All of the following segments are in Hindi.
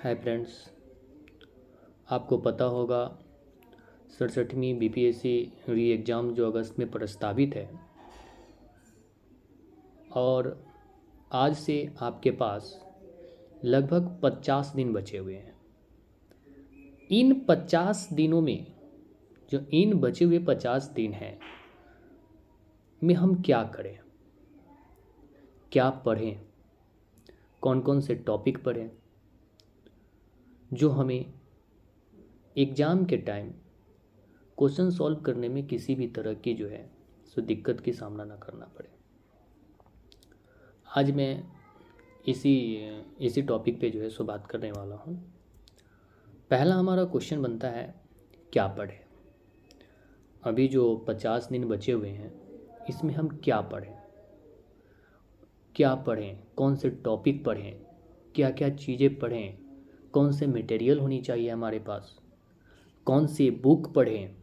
हाय फ्रेंड्स, आपको पता होगा 67वीं बीपीएससी री एग्ज़ाम जो अगस्त में प्रस्तावित है और आज से आपके पास लगभग 50 दिन बचे हुए हैं। इन 50 दिनों में जो इन बचे हुए 50 दिन हैं में हम क्या करें, क्या पढ़ें, कौन कौन से टॉपिक पढ़ें जो हमें एग्ज़ाम के टाइम क्वेश्चन सॉल्व करने में किसी भी तरह की जो है सो दिक्कत की सामना ना करना पड़े। आज मैं इसी टॉपिक पे जो है सो बात करने वाला हूँ। पहला हमारा क्वेश्चन बनता है, क्या पढ़ें। अभी जो 50 दिन बचे हुए हैं इसमें हम क्या पढ़ें, कौन से टॉपिक पढ़ें, क्या क्या चीज़ें पढ़ें, कौन से मटेरियल होनी चाहिए हमारे पास, कौन सी बुक पढ़ें,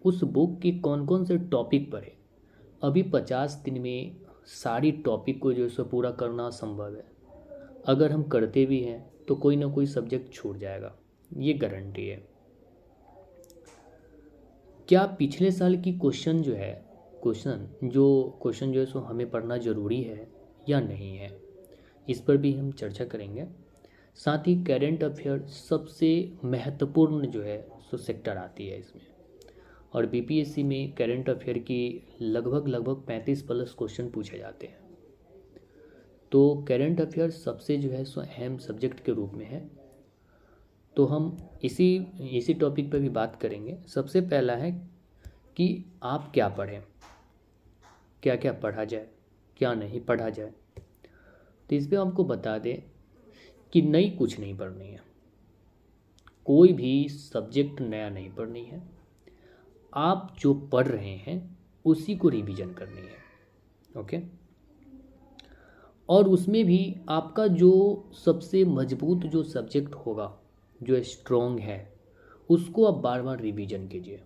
उस बुक की कौन कौन से टॉपिक पढ़ें। अभी 50 दिन में सारी टॉपिक को जो है सो पूरा करना असंभव है। अगर हम करते भी हैं तो कोई ना कोई सब्जेक्ट छूट जाएगा, ये गारंटी है। क्या पिछले साल की क्वेश्चन जो है सो हमें पढ़ना ज़रूरी है या नहीं है, इस पर भी हम चर्चा करेंगे। साथ ही करेंट अफेयर सबसे महत्वपूर्ण जो है सो सेक्टर आती है इसमें, और बीपीएससी में करेंट अफेयर की लगभग 35 प्लस क्वेश्चन पूछे जाते हैं। तो करेंट अफेयर सबसे जो है सो अहम सब्जेक्ट के रूप में है। तो हम इसी टॉपिक पर भी बात करेंगे। सबसे पहला है कि आप क्या पढ़ें, क्या क्या पढ़ा जाए, क्या नहीं पढ़ा जाए। तो इस पर आपको बता दें कि नई कुछ नहीं पढ़नी है, कोई भी सब्जेक्ट नया नहीं पढ़नी है। आप जो पढ़ रहे हैं उसी को रिवीजन करनी है, ओके। और उसमें भी आपका जो सबसे मजबूत जो सब्जेक्ट होगा, जो स्ट्रॉन्ग है, उसको आप बार बार रिवीजन कीजिए।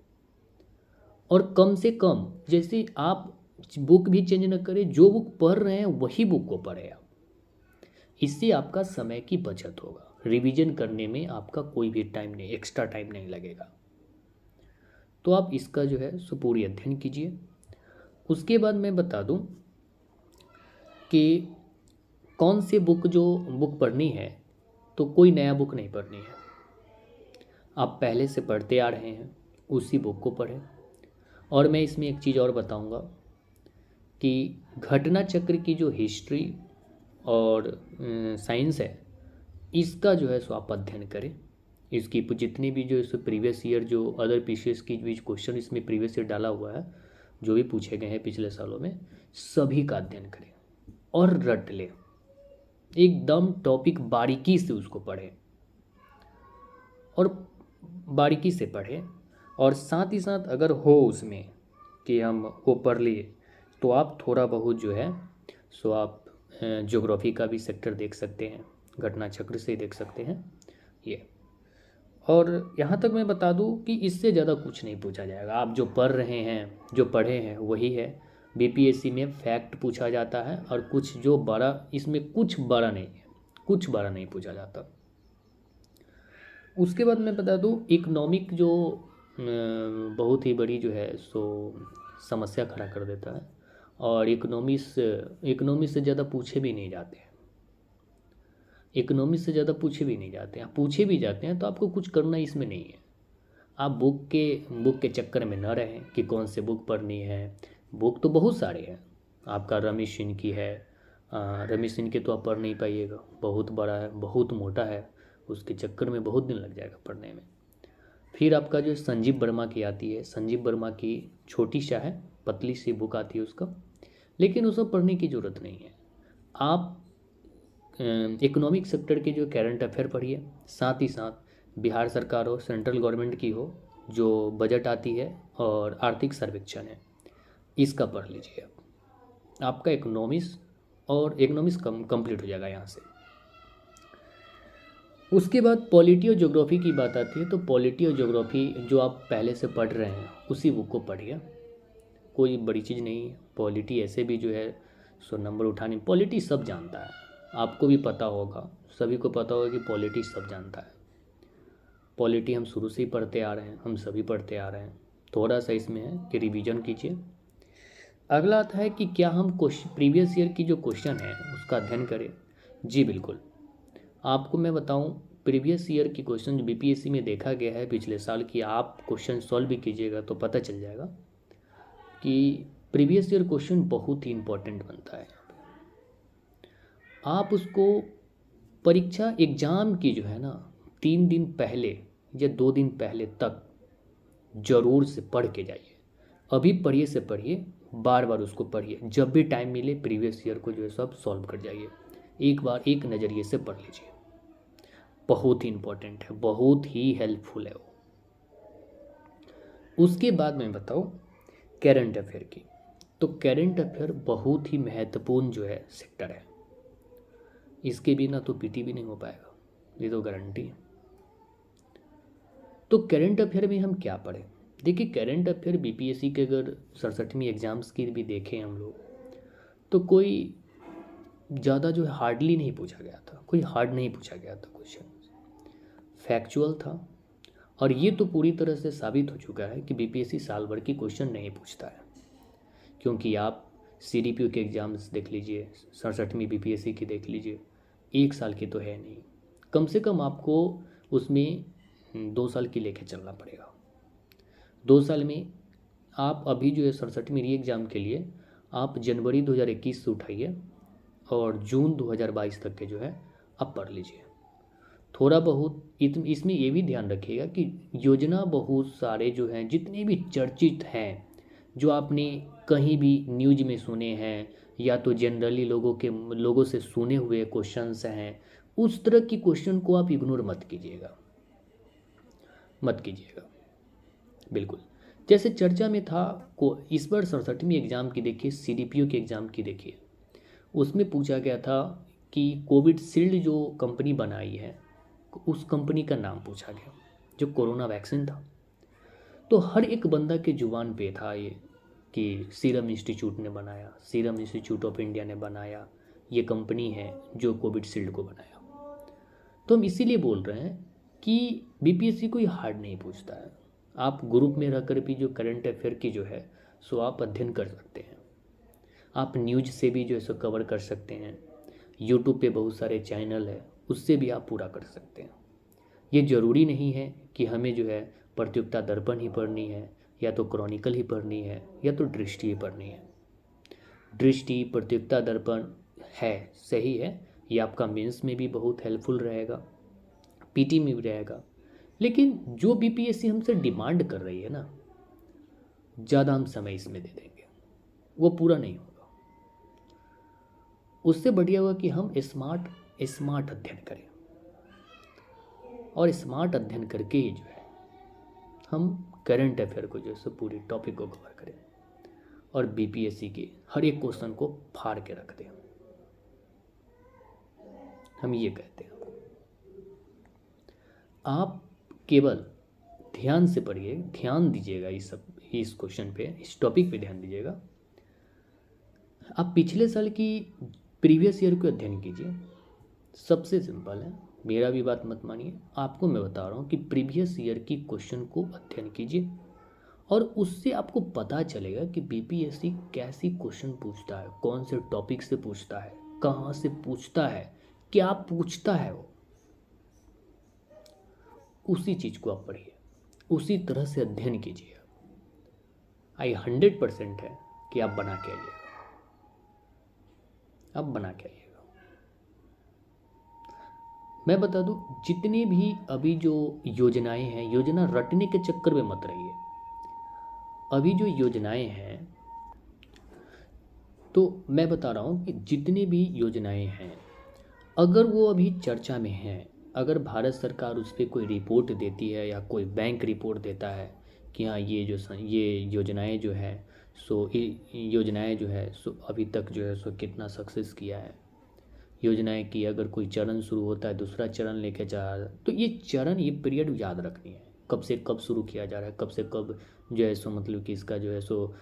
और कम से कम, जैसे आप बुक भी चेंज न करें, जो बुक पढ़ रहे हैं वही बुक को पढ़ें आप। इससे आपका समय की बचत होगा। रिवीजन करने में आपका कोई भी टाइम नहीं, एक्स्ट्रा टाइम नहीं लगेगा। तो आप इसका जो है सो पूरी अध्ययन कीजिए। उसके बाद मैं बता दूं कि कौन से बुक पढ़नी है। तो कोई नया बुक नहीं पढ़नी है, आप पहले से पढ़ते आ रहे हैं उसी बुक को पढ़ें। और मैं इसमें एक चीज़ और बताऊंगा कि घटना चक्र की जो हिस्ट्री और साइंस है, इसका जो है सो आप अध्ययन करें। इसकी जितनी भी जो है प्रीवियस ईयर जो अदर पीसीएस की भी क्वेश्चन इसमें प्रीवियस ईयर डाला हुआ है, जो भी पूछे गए हैं पिछले सालों में, सभी का अध्ययन करें और रट लें। एकदम टॉपिक बारीकी से उसको पढ़ें और बारीकी से पढ़ें। और साथ ही साथ अगर हो उसमें कि हम वो पढ़ लिए, तो आप थोड़ा बहुत जो है सो आप ज्योग्राफी का भी सेक्टर देख सकते हैं, घटना चक्र से देख सकते हैं ये। और यहाँ तक मैं बता दूँ कि इससे ज़्यादा कुछ नहीं पूछा जाएगा। आप जो पढ़ रहे हैं, जो पढ़े हैं वही है। बीपीएससी में फैक्ट पूछा जाता है और कुछ जो बड़ा, इसमें कुछ बड़ा नहीं है, कुछ बड़ा नहीं पूछा जाता। उसके बाद मैं बता दूँ, इकोनॉमिक जो बहुत ही बड़ी जो है सो समस्या खड़ा कर देता है, और इकोनॉमिक्स से ज़्यादा पूछे भी नहीं जाते हैं। पूछे भी जाते हैं तो आपको कुछ करना इसमें नहीं है। आप बुक के चक्कर में न रहें कि कौन से बुक पढ़नी है। बुक तो बहुत सारे हैं। आपका रमेश सिंह की है, रमेश सिंह के तो आप पढ़ नहीं पाइएगा, बहुत बड़ा है, बहुत मोटा है, उसके चक्कर में बहुत दिन लग जाएगा पढ़ने में। फिर आपका जो संजीव वर्मा की आती है, संजीव वर्मा की छोटी सा है, पतली सी बुक आती है उसका, लेकिन उसको पढ़ने की ज़रूरत नहीं है। आप इकोनॉमिक सेक्टर के जो करंट अफेयर पढ़िए। साथ ही साथ बिहार सरकार हो, सेंट्रल गवर्नमेंट की हो, जो बजट आती है और आर्थिक सर्वेक्षण है, इसका पढ़ लीजिए। आपका इकोनॉमिक्स कंप्लीट हो जाएगा यहाँ से। उसके बाद पॉलिटी और ज्योग्राफी की बात आती है। तो पॉलिटी और ज्योग्राफी जो आप पहले से पढ़ रहे हैं उसी बुक को पढ़िए, कोई बड़ी चीज़ नहीं है। पॉलिटी ऐसे भी जो है सो नंबर उठाने, पॉलिटी सब जानता है, आपको भी पता होगा, सभी को पता होगा कि पॉलिटी सब जानता है। पॉलिटी हम शुरू से ही पढ़ते आ रहे हैं, हम सभी पढ़ते आ रहे हैं। थोड़ा सा इसमें है कि रिवीजन कीजिए। अगला आता है कि क्या हम प्रीवियस ईयर की जो क्वेश्चन है उसका अध्ययन करें। जी बिल्कुल। आपको मैं बताऊं, प्रीवियस ईयर की क्वेश्चन जो बीपीएससी में देखा गया है पिछले साल की, आप क्वेश्चन सॉल्व भी कीजिएगा तो पता चल जाएगा कि प्रीवियस ईयर क्वेश्चन बहुत ही इंपॉर्टेंट बनता है। आप उसको परीक्षा एग्ज़ाम की जो है ना 3 दिन पहले या 2 दिन पहले तक ज़रूर से पढ़ के जाइए। अभी पढ़िए से पढ़िए, बार बार उसको पढ़िए, जब भी टाइम मिले प्रीवियस ईयर को जो है सब सॉल्व कर जाइए। एक बार एक नज़रिए से पढ़ लीजिए, बहुत ही इंपॉर्टेंट है, बहुत ही हेल्पफुल है वो। उसके बाद मैं बताऊँ करंट अफेयर की, तो करंट अफेयर बहुत ही महत्वपूर्ण जो है सेक्टर है। इसके बिना तो पीटी भी नहीं हो पाएगा, ये तो गारंटी है। तो करंट अफेयर में हम क्या पढ़ें? देखिए, करंट अफेयर बीपीएससी के अगर 67वीं एग्ज़ाम्स की भी देखें हम लोग, तो कोई ज़्यादा जो है हार्डली नहीं पूछा गया था, कोई हार्ड नहीं पूछा गया था क्वेश्चन, फैक्चुअल था। और ये तो पूरी तरह से साबित हो चुका है कि बीपीएससी साल भर की क्वेश्चन नहीं पूछता है, क्योंकि आप सीडीपीओ के एग्ज़ाम्स देख लीजिए, 67वीं बीपीएससी की देख लीजिए, 1 साल की तो है नहीं, कम से कम आपको उसमें 2 साल की लेके चलना पड़ेगा। 2 साल में आप अभी जो है 67वीं री एग्ज़ाम के लिए आप जनवरी 2021 से उठाइए और जून 2022 तक के जो है आप पढ़ लीजिए। थोड़ा बहुत इसमें ये भी ध्यान रखिएगा कि योजना बहुत सारे जो हैं, जितने भी चर्चित हैं, जो आपने कहीं भी न्यूज में सुने हैं या तो जनरली लोगों से सुने हुए क्वेश्चंस हैं, उस तरह की क्वेश्चन को आप इग्नोर मत कीजिएगा, मत कीजिएगा बिल्कुल। जैसे चर्चा में था को इस बार 67वीं एग्ज़ाम की देखिए, सीडीपीओ के एग्ज़ाम की देखिए, उसमें पूछा गया था कि कोविशील्ड जो कंपनी बनाई है उस कंपनी का नाम पूछा गया, जो कोरोना वैक्सीन था। तो हर एक बंदा के जुबान पे था ये कि सीरम इंस्टीट्यूट ने बनाया, सीरम इंस्टीट्यूट ऑफ इंडिया ने बनाया, ये कंपनी है जो कोविशील्ड को बनाया। तो हम इसीलिए बोल रहे हैं कि बीपीएससी कोई हार्ड नहीं पूछता है। आप ग्रुप में रहकर भी जो करंट अफेयर की जो है सो आप अध्ययन कर सकते हैं, आप न्यूज से भी जो है सो कवर कर सकते हैं, यूट्यूब पे बहुत सारे चैनल है उससे भी आप पूरा कर सकते हैं। ये ज़रूरी नहीं है कि हमें जो है प्रतियोगिता दर्पण ही पढ़नी है, या तो क्रॉनिकल ही पढ़नी है, या तो दृष्टि ही पढ़नी है। दृष्टि, प्रतियोगिता दर्पण है, सही है, ये आपका मेंस में भी बहुत हेल्पफुल रहेगा, पीटी में भी रहेगा। लेकिन जो बीपीएससी हमसे डिमांड कर रही है ना, ज़्यादा हम समय इसमें दे देंगे, वो पूरा नहीं होगा। उससे बढ़िया होगा कि हम स्मार्ट अध्ययन करें, और स्मार्ट अध्ययन करके ही जो है हम करंट अफेयर को जो है पूरी टॉपिक को कवर करें और बीपीएससी के हर एक क्वेश्चन को फाड़ के रख दें। हम ये कहते हैं, आप केवल ध्यान से पढ़िए, ध्यान दीजिएगा इस क्वेश्चन पे, इस टॉपिक पे ध्यान दीजिएगा। आप पिछले साल की प्रीवियस ईयर को अध्ययन कीजिए, सबसे सिंपल है, मेरा भी बात मत मानिए, आपको मैं बता रहा हूँ कि प्रीवियस ईयर की क्वेश्चन को अध्ययन कीजिए और उससे आपको पता चलेगा कि बीपीएससी कैसी क्वेश्चन पूछता है, कौन से टॉपिक से पूछता है, कहाँ से पूछता है, क्या पूछता है वो। उसी चीज़ को आप पढ़िए, उसी तरह से अध्ययन कीजिए। आई 100% है कि आप बना के आइएगा, आप बना के आइएगा। मैं बता दूं, जितनी भी अभी जो योजनाएं हैं, योजना रटने के चक्कर में मत रहिए। अभी जो योजनाएं हैं, तो मैं बता रहा हूं कि जितनी भी योजनाएं हैं, अगर वो अभी चर्चा में हैं, अगर भारत सरकार उस पर कोई रिपोर्ट देती है या कोई बैंक रिपोर्ट देता है कि हाँ ये योजनाएं जो है सो योजनाएं जो है सो अभी तक जो है सो कितना सक्सेस किया है, योजनाएं की अगर कोई चरण शुरू होता है, दूसरा चरण लेके जा रहा है, तो ये चरण, ये पीरियड याद रखनी है, कब से कब शुरू किया जा रहा है, कब से कब जो है सो मतलब कि इसका जो है सो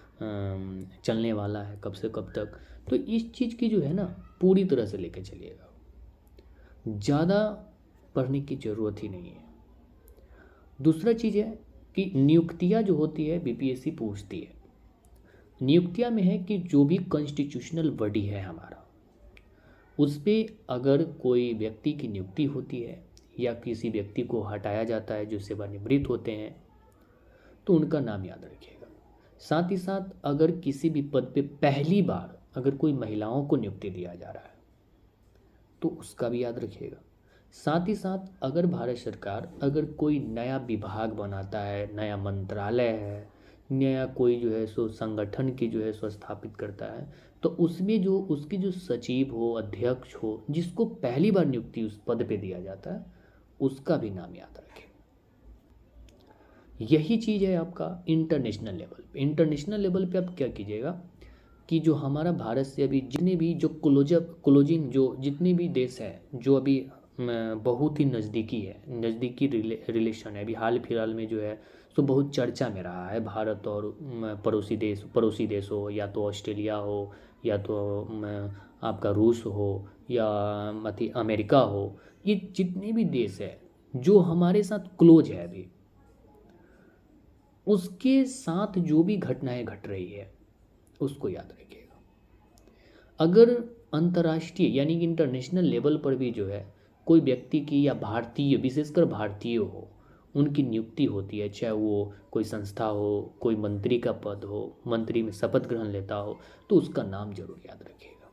चलने वाला है, कब से कब तक। तो इस चीज़ की जो है ना पूरी तरह से लेके चलिएगा, ज़्यादा पढ़ने की ज़रूरत ही नहीं है। दूसरा चीज़ है कि नियुक्तियाँ जो होती है बीपीएससी पूछती है। नियुक्तियाँ में है कि जो भी कॉन्स्टिट्यूशनल बॉडी है हमारा, उस पर अगर कोई व्यक्ति की नियुक्ति होती है या किसी व्यक्ति को हटाया जाता है जो सेवानिवृत्त होते हैं, तो उनका नाम याद रखिएगा। साथ ही साथ अगर किसी भी पद पे पहली बार अगर कोई महिलाओं को नियुक्ति दिया जा रहा है तो उसका भी याद रखिएगा। साथ ही साथ अगर भारत सरकार अगर कोई नया विभाग बनाता है, नया मंत्रालय है, नया कोई जो है सो संगठन की जो है सो स्थापित करता है, तो उसमें जो उसकी जो सचिव हो, अध्यक्ष हो, जिसको पहली बार नियुक्ति उस पद पे दिया जाता है, उसका भी नाम याद रखें। यही चीज़ है आपका इंटरनेशनल लेवल पे। इंटरनेशनल लेवल पे आप क्या कीजिएगा कि जो हमारा भारत से अभी जितने भी जो क्लोजिंग जो जितने भी देश हैं जो अभी बहुत ही नज़दीकी है, नज़दीकी रिलेशन है, अभी हाल फिलहाल में जो है तो बहुत चर्चा में रहा है भारत और पड़ोसी देश हो, या तो ऑस्ट्रेलिया हो, या तो आपका रूस हो, या अमेरिका हो, ये जितने भी देश है जो हमारे साथ क्लोज है अभी, उसके साथ जो भी घटनाएं घट रही है उसको याद रखिएगा। अगर अंतर्राष्ट्रीय यानी कि इंटरनेशनल लेवल पर भी जो है कोई व्यक्ति की या भारतीय, विशेषकर भारतीय हो, उनकी नियुक्ति होती है, चाहे वो कोई संस्था हो, कोई मंत्री का पद हो, मंत्री में शपथ ग्रहण लेता हो, तो उसका नाम जरूर याद रखिएगा।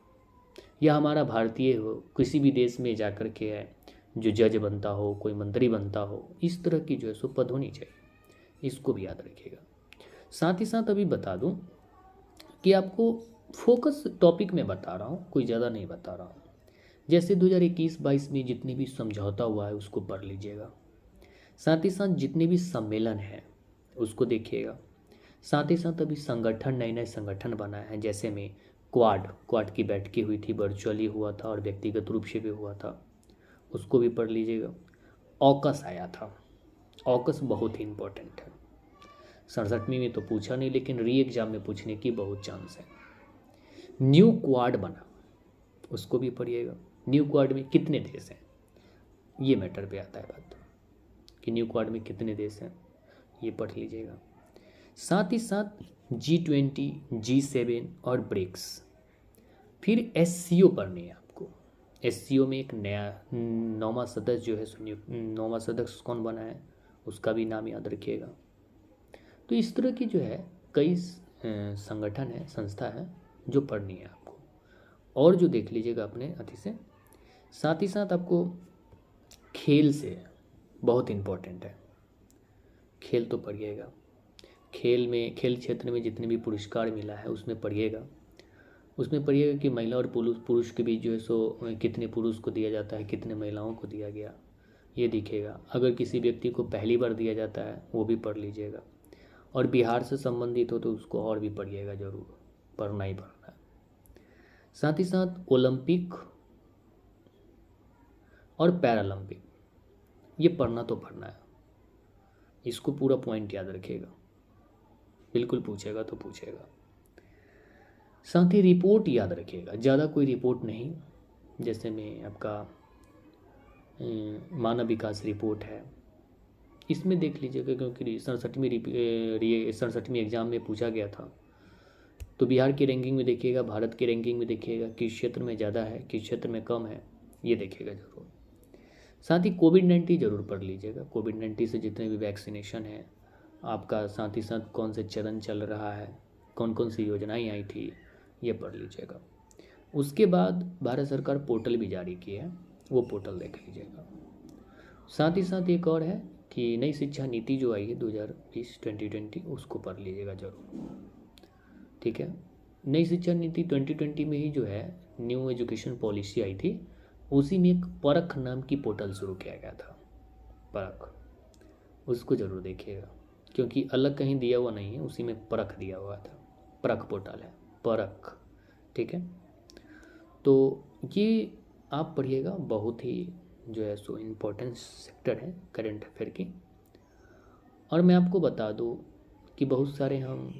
या हमारा भारतीय हो किसी भी देश में जाकर के है जो जज बनता हो, कोई मंत्री बनता हो, इस तरह की जो है सो पद होनी चाहिए, इसको भी याद रखिएगा। साथ ही साथ अभी बता दूं कि आपको फोकस टॉपिक में बता रहा हूँ, कोई ज़्यादा नहीं बता रहा हूँ। जैसे 2021-22 में जितने भी समझौता हुआ है उसको पढ़ लीजिएगा। साथ ही साथ जितने भी सम्मेलन हैं उसको देखिएगा। साथ ही साथ अभी संगठन, नए नए संगठन बनाए हैं, जैसे में क्वाड की बैठकें हुई थी, वर्चुअली हुआ था और व्यक्तिगत रूप से भी हुआ था, उसको भी पढ़ लीजिएगा। ऑकस आया था, ऑकस बहुत ही इम्पोर्टेंट है। 67वीं में तो पूछा नहीं, लेकिन री एग्जाम में पूछने की बहुत चांस है। न्यू क्वाड बना, उसको भी पढ़िएगा। न्यू क्वाड में कितने देश हैं, ये मैटर पे आता है बात कि न्यू क्वाड में कितने देश हैं, ये पढ़ लीजिएगा। साथ ही साथ G20, G7 और ब्रिक्स। फिर SCO पढ़नी है आपको। SCO में एक नया 9वां सदस्य जो है, 9वां सदस्य कौन बना है उसका भी नाम याद रखिएगा। तो इस तरह की जो है कई संगठन है, संस्था है जो पढ़नी है आपको, और जो देख लीजिएगा अपने अति से। साथ ही साथ आपको खेल से बहुत इम्पोर्टेंट है, खेल तो पढ़िएगा। खेल क्षेत्र में जितने भी पुरस्कार मिला है उसमें पढ़िएगा। उसमें पढ़िएगा कि महिला और पुरुष के बीच जो है सो कितने पुरुष को दिया जाता है, कितने महिलाओं को दिया गया, ये दिखेगा। अगर किसी व्यक्ति को पहली बार दिया जाता है वो भी पढ़ लीजिएगा। और बिहार से संबंधित हो तो उसको और भी पढ़िएगा, ज़रूर पढ़ना ही पढ़ना है। साथ ही साथ ओलंपिक और पैरालंपिक, ये पढ़ना तो पढ़ना है, इसको पूरा पॉइंट याद रखिएगा, बिल्कुल पूछेगा तो पूछेगा। साथ ही रिपोर्ट याद रखिएगा, ज़्यादा कोई रिपोर्ट नहीं, जैसे में आपका मानव विकास रिपोर्ट है, इसमें देख लीजिएगा, क्योंकि 67वीं एग्ज़ाम में पूछा गया था। तो बिहार की रैंकिंग में देखिएगा, भारत की रैंकिंग में देखिएगा, किस क्षेत्र में ज़्यादा है, किस क्षेत्र में कम है, ये देखिएगा ज़रूर। साथ ही कोविड-19 ज़रूर पढ़ लीजिएगा। कोविड-19 से जितने भी वैक्सीनेशन है आपका, साथ ही साथ कौन से चरण चल रहा है, कौन कौन सी योजनाएं आई थी, ये पढ़ लीजिएगा। उसके बाद भारत सरकार पोर्टल भी जारी की है, वो पोर्टल देख लीजिएगा। साथ ही साथ एक और है कि नई शिक्षा नीति जो आई है 2020-2020, उसको पढ़ लीजिएगा ज़रूर, ठीक है। नई शिक्षा नीति 2020 में ही जो है न्यू एजुकेशन पॉलिसी आई थी, उसी में एक परख नाम की पोर्टल शुरू किया गया था, परख, उसको ज़रूर देखिएगा, क्योंकि अलग कहीं दिया हुआ नहीं है, उसी में परख दिया हुआ था। परख पोर्टल है, परख, ठीक है। तो ये आप पढ़िएगा, बहुत ही जो है सो इम्पोर्टेंट सेक्टर है करंट अफेयर की। और मैं आपको बता दूं कि बहुत सारे हम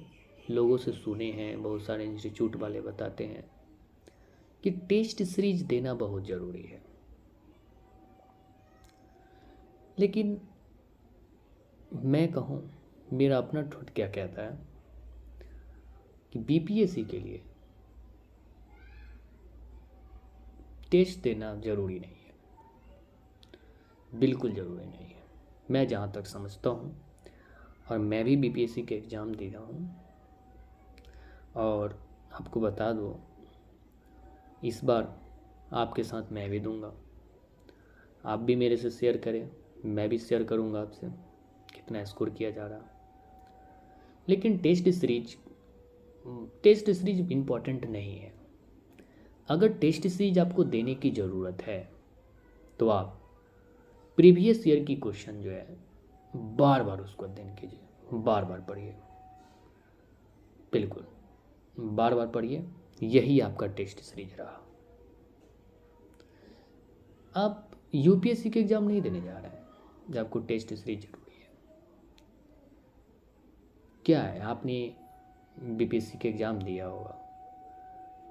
लोगों से सुने हैं, बहुत सारे इंस्टीट्यूट वाले बताते हैं कि टेस्ट सीरीज देना बहुत ज़रूरी है। लेकिन मैं कहूँ, मेरा अपना थॉट क्या कहता है कि बीपीएससी के लिए टेस्ट देना ज़रूरी नहीं है, बिल्कुल ज़रूरी नहीं है। मैं जहाँ तक समझता हूँ, और मैं भी बीपीएससी के एग्ज़ाम दे रहा हूँ, और आपको बता दो, इस बार आपके साथ मैं भी दूंगा। आप भी मेरे से शेयर करें, मैं भी शेयर करूंगा आपसे कितना स्कोर किया जा रहा। लेकिन टेस्ट सीरीज इम्पॉर्टेंट नहीं है। अगर टेस्ट सीरीज आपको देने की ज़रूरत है तो आप प्रीवियस ईयर की क्वेश्चन जो है बार बार उसको अध्ययन कीजिए, बार बार पढ़िए, बिल्कुल बार बार पढ़िए। यही आपका टेस्ट सीरीज रहा। आप यूपीएससी के एग्ज़ाम नहीं देने जा रहे हैं जब आपको टेस्ट सीरीज जरूरी है। क्या है, आपने बीपीएससी के एग्ज़ाम दिया होगा,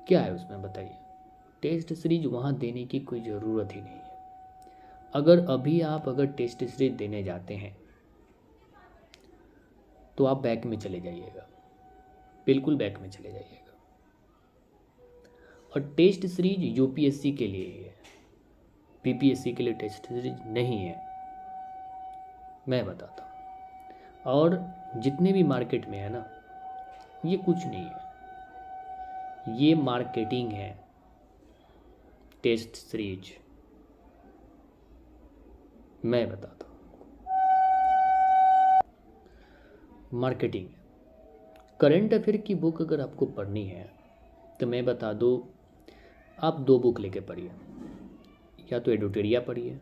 क्या है उसमें बताइए। टेस्ट सीरीज वहाँ देने की कोई ज़रूरत ही नहीं है। अगर टेस्ट सीरीज देने जाते हैं तो आप बैक में चले जाइएगा, बिल्कुल बैक में चले जाइएगा। और टेस्ट सीरीज यूपीएससी के लिए ही है, बीपीएससी के लिए टेस्ट सीरीज नहीं है, मैं बताता हूँ। और जितने भी मार्केट में है ना, ये कुछ नहीं है, ये मार्केटिंग है। टेस्ट सीरीज मैं बताता हूँ, मार्केटिंग है। करंट अफेयर की बुक अगर आपको पढ़नी है तो मैं बता दूँ, आप 2 बुक लेके पढ़िए, या तो एडिटोरिया पढ़िए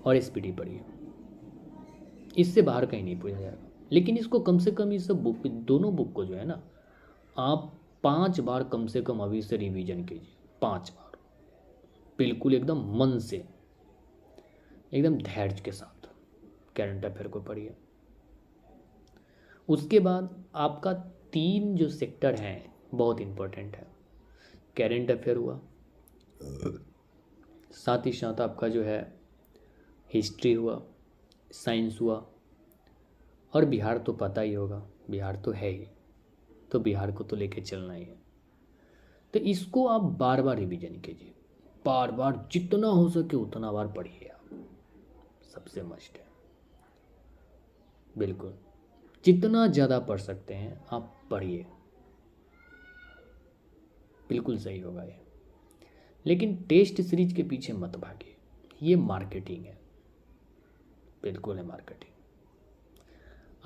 और एसपीडी पढ़िए। इससे बाहर कहीं नहीं पूछा जाएगा। लेकिन इसको कम से कम, इस सब बुक, दोनों बुक को जो है ना, आप 5 बार कम से कम अभी से रिवीजन कीजिए, 5 बार, बिल्कुल एकदम मन से, एकदम धैर्य के साथ करंट अफेयर को पढ़िए। उसके बाद आपका 3 जो सेक्टर हैं बहुत इम्पोर्टेंट है। करंट अफेयर हुआ, साथ ही साथ आपका जो है हिस्ट्री हुआ, साइंस हुआ, और बिहार तो पता ही होगा, बिहार तो है ही, तो बिहार को तो लेके चलना ही है। तो इसको आप बार बार रिवीजन कीजिए, बार बार, जितना हो सके उतना बार पढ़िए आप, सबसे मस्ट है। बिल्कुल जितना ज़्यादा पढ़ सकते हैं आप पढ़िए, बिल्कुल सही होगा ये। लेकिन टेस्ट सीरीज के पीछे मत भागिए, ये मार्केटिंग है, बिल्कुल है मार्केटिंग।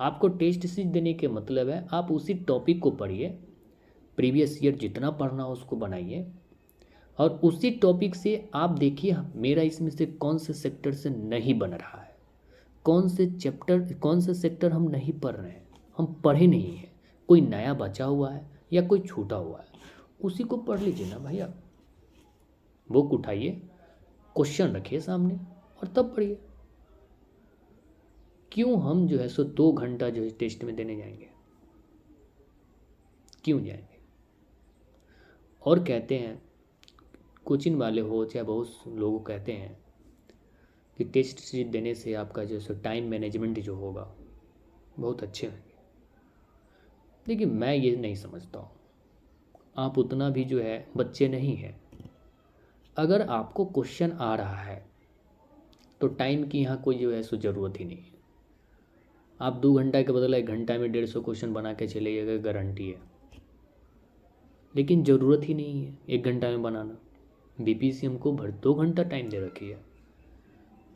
आपको टेस्ट सीरीज देने के मतलब है आप उसी टॉपिक को पढ़िए, प्रीवियस ईयर जितना पढ़ना हो उसको बनाइए, और उसी टॉपिक से आप देखिए मेरा इसमें से कौन से सेक्टर से नहीं बन रहा है, कौन से सेक्टर हम नहीं पढ़ रहे हैं, हम पढ़े नहीं हैं, कोई नया बचा हुआ है या कोई छूटा हुआ है, उसी को पढ़ लीजिए ना भैया। बुक उठाइए, क्वेश्चन रखिए सामने और तब पढ़िए। क्यों हम जो है सो 2 घंटा जो है टेस्ट में देने जाएंगे, क्यों जाएंगे। और कहते हैं, कोचिंग वाले हो चाहे बहुत लोग कहते हैं कि टेस्ट सीरीज देने से आपका जो सो टाइम मैनेजमेंट जो होगा बहुत अच्छे होंगे। लेकिन मैं ये नहीं समझता हूँ, आप उतना भी जो है बच्चे नहीं हैं। अगर आपको क्वेश्चन आ रहा है तो टाइम की यहाँ कोई जो है सो ज़रूरत ही नहीं है। आप 2 घंटा के बदले 1 घंटा में 150 क्वेश्चन बना के चले जाइएगा, गारंटी है। लेकिन ज़रूरत ही नहीं है 1 घंटा में बनाना। बीपीएससी हमको 2 घंटा टाइम दे रखी है,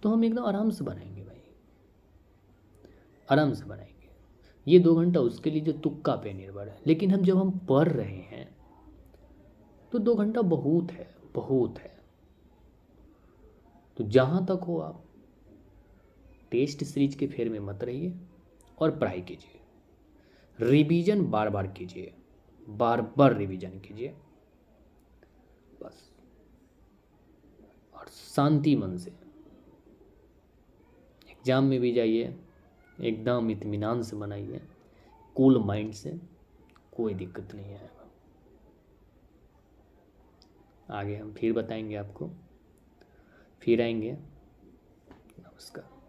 तो हम एकदम आराम से बनाएंगे भाई, आराम से बनाएंगे। ये 2 घंटा उसके लिए जो तुक्का पे निर्भर है, लेकिन जब हम पढ़ रहे हैं तो 2 घंटा बहुत है, बहुत है। तो जहाँ तक हो आप टेस्ट सीरीज के फेर में मत रहिए और पढ़ाई कीजिए, रिवीजन बार बार कीजिए, बार बार रिवीजन कीजिए बस। और शांति मन से एग्ज़ाम में भी जाइए, एकदम इत्मीनान से बनाइए, कूल माइंड से, कोई दिक्कत नहीं आएगा। आगे हम फिर बताएंगे आपको, फिर आएंगे। नमस्कार।